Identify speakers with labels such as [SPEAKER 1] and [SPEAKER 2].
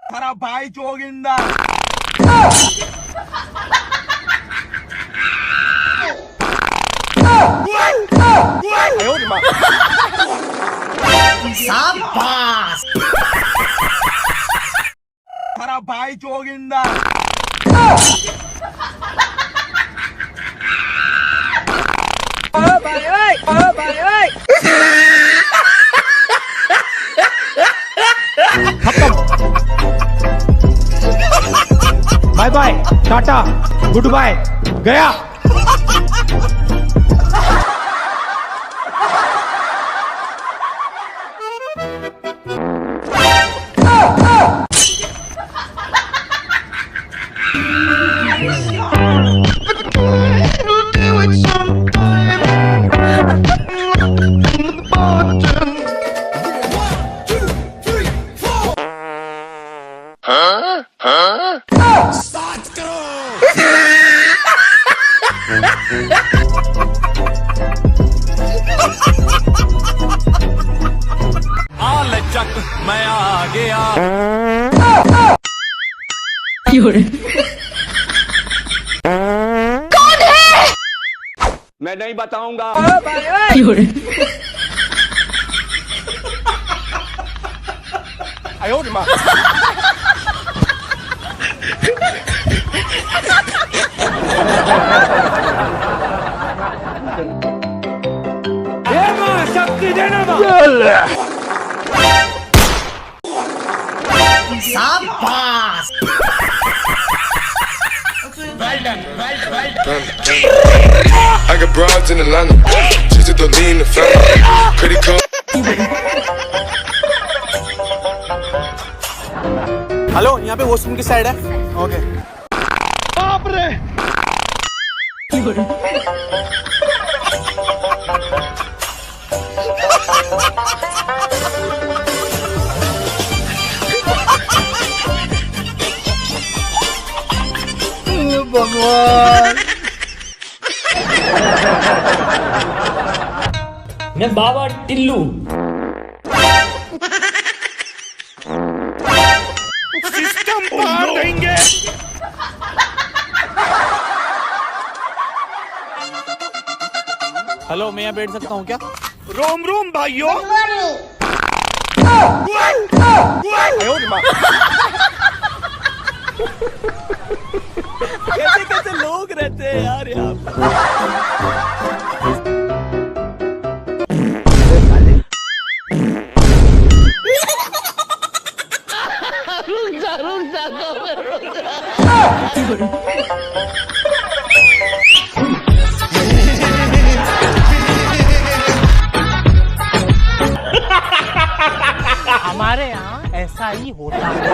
[SPEAKER 1] तेरा भाई जोगिंदर।
[SPEAKER 2] शाबाश।
[SPEAKER 1] तेरा भाई Joginder.
[SPEAKER 3] Bye bye, tata, good bye, गया।
[SPEAKER 1] चक मैं आ गया।
[SPEAKER 4] कौन है?
[SPEAKER 3] मैं नहीं बताऊंगा। शक्ति देना।
[SPEAKER 2] शाबाश।
[SPEAKER 5] I got broads in Atlanta, just to lean the family. Credit card.
[SPEAKER 1] Hello, यहाँ पे वॉशरूम की साइड है। ओके। बाप रे। भगवान।
[SPEAKER 6] मैं बाबा टिल्लू।
[SPEAKER 1] सिस्टम पार देंगे। हेलो, मैं यहाँ बैठ सकता हूँ क्या? रोम रोम भाइयों। कैसे कैसे लोग रहते हैं यार यहाँ पे।
[SPEAKER 7] हमारे यहाँ ऐसा ही होता है।